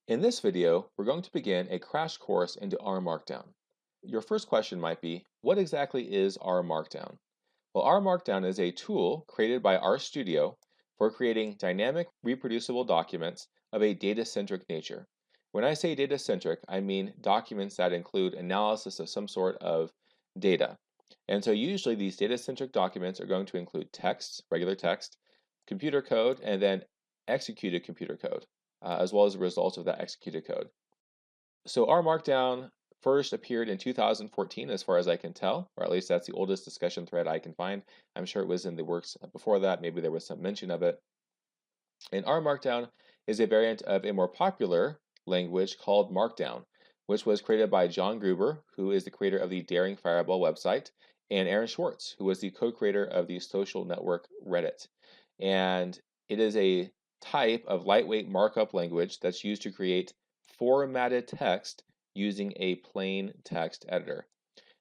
In this video, we're going to begin a crash course into R Markdown. Your first question might be, what exactly is R Markdown? Well, R Markdown is a tool created by RStudio for creating dynamic, reproducible documents of a data-centric nature. When I say data-centric, I mean documents that include analysis of some sort of data. And so usually these data-centric documents are going to include text, regular text, computer code, and then executed computer code, as well as the results of that executed code. So R Markdown first appeared in 2014, as far as I can tell, or at least that's the oldest discussion thread I can find. I'm sure it was in the works before that. Maybe there was some mention of it. And R Markdown is a variant of a more popular language called Markdown, which was created by John Gruber, who is the creator of the Daring Fireball website, and Aaron Swartz, who was the co-creator of the social network Reddit. And it is a type of lightweight markup language that's used to create formatted text using a plain text editor.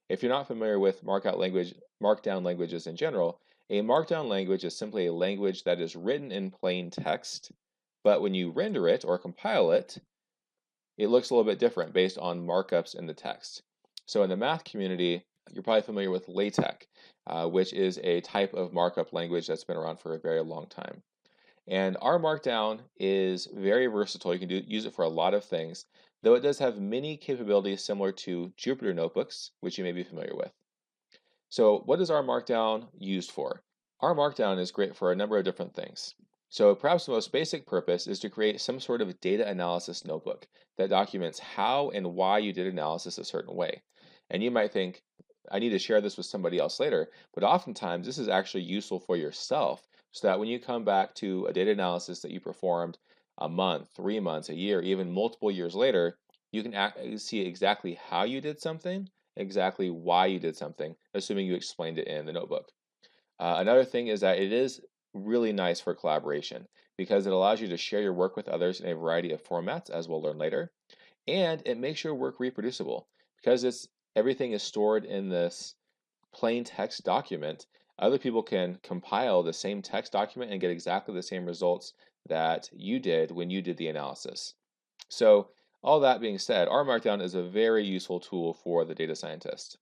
If you're not familiar with markdown languages in general, a markdown language is simply a language that is written in plain text, but when you render it or compile it, it looks a little bit different based on markups in the text. So in the math community, you're probably familiar with LaTeX, which is a type of markup language that's been around for a very long time. And R Markdown is very versatile. You can use it for a lot of things, though it does have many capabilities similar to Jupyter Notebooks, which you may be familiar with. So what is R Markdown used for? R Markdown is great for a number of different things. So perhaps the most basic purpose is to create some sort of data analysis notebook that documents how and why you did analysis a certain way. And you might think, I need to share this with somebody else later, but oftentimes this is actually useful for yourself so that when you come back to a data analysis that you performed a month, 3 months, a year, even multiple years later, you can see exactly how you did something, exactly why you did something, assuming you explained it in the notebook. Another thing is that it is really nice for collaboration because it allows you to share your work with others in a variety of formats, as we'll learn later, and it makes your work reproducible because everything is stored in this plain text document. Other people can compile the same text document and get exactly the same results that you did when you did the analysis. So all that being said, R Markdown is a very useful tool for the data scientist.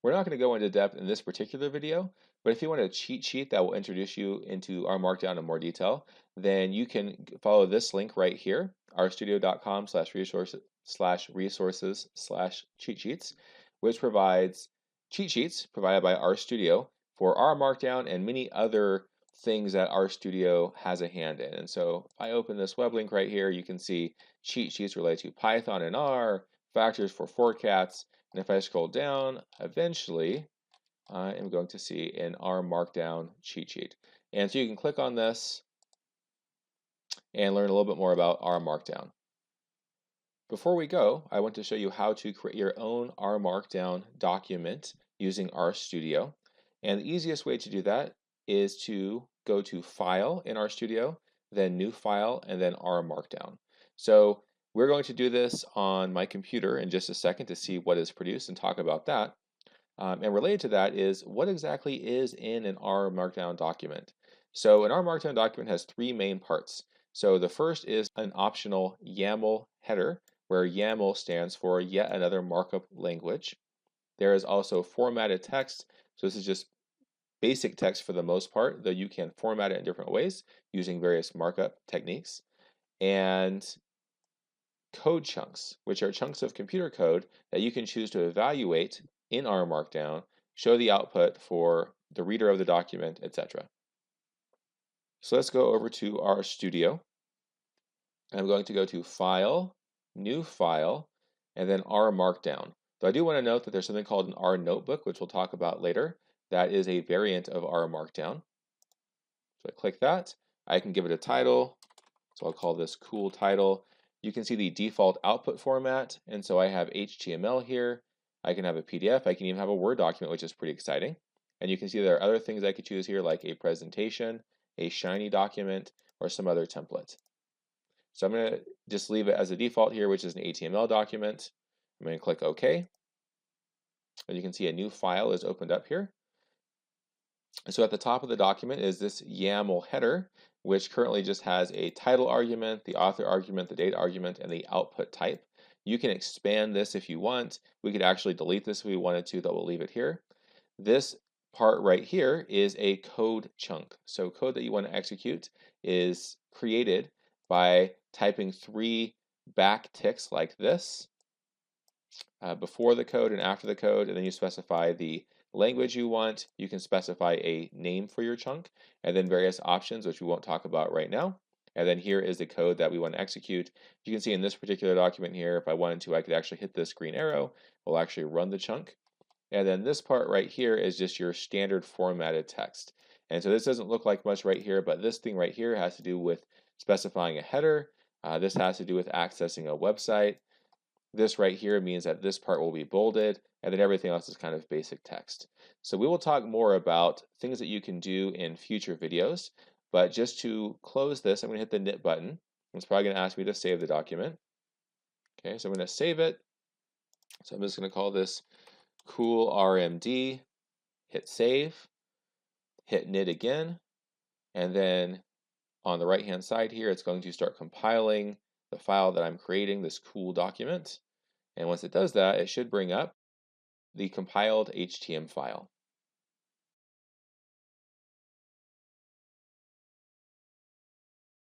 We're not going to go into depth in this particular video, but if you want a cheat sheet that will introduce you into R Markdown in more detail, then you can follow this link right here, rstudio.com/resources/cheat sheets, which provides cheat sheets provided by RStudio for R Markdown and many other things that RStudio has a hand in. And so if I open this web link right here, you can see cheat sheets related to Python and R, factors for forecasts, and if I scroll down, eventually I am going to see an R Markdown cheat sheet. And so you can click on this and learn a little bit more about R Markdown. Before we go, I want to show you how to create your own R Markdown document using RStudio. And the easiest way to do that is to go to File in RStudio, then New File, and then R Markdown. So we're going to do this on my computer in just a second to see what is produced and talk about that. And related to that is what exactly is in an R Markdown document. So an R Markdown document has three main parts. So the first is an optional YAML header, where YAML stands for yet another markup language. There is also formatted text. So this is just basic text for the most part, though you can format it in different ways using various markup techniques. And code chunks, which are chunks of computer code that you can choose to evaluate in R Markdown, show the output for the reader of the document, etc. So let's go over to RStudio. I'm going to go to File, New File, and then R Markdown. So I do want to note that there's something called an R Notebook, which we'll talk about later. That is a variant of R Markdown. So I click that. I can give it a title. So I'll call this cool title. You can see the default output format. And so I have HTML here. I can have a PDF. I can even have a Word document, which is pretty exciting. And you can see there are other things I could choose here, like a presentation, a Shiny document, or some other template. So I'm going to just leave it as a default here, which is an HTML document. I'm going to click OK. And you can see a new file is opened up here. So at the top of the document is this YAML header, which currently just has a title argument, the author argument, the date argument, and the output type. You can expand this if you want. We could actually delete this if we wanted to, though we'll leave it here. This part right here is a code chunk. So code that you want to execute is created by typing 3 back ticks like this before the code and after the code, and then you specify the language you want. You can specify a name for your chunk, and then various options, which we won't talk about right now. And then here is the code that we want to execute. You can see in this particular document here, if I wanted to, I could actually hit this green arrow. We'll actually run the chunk. And then this part right here is just your standard formatted text. And so this doesn't look like much right here, but this thing right here has to do with specifying a header. This has to do with accessing a website. This right here means that this part will be bolded, and then everything else is kind of basic text. So we will talk more about things that you can do in future videos, but just to close this, I'm going to hit the knit button. It's probably going to ask me to save the document. Okay, so I'm going to save it. So I'm just going to call this cool RMD, hit save, hit knit again, and then on the right-hand side here, it's going to start compiling the file that I'm creating, this cool document. And once it does that, it should bring up the compiled HTML file.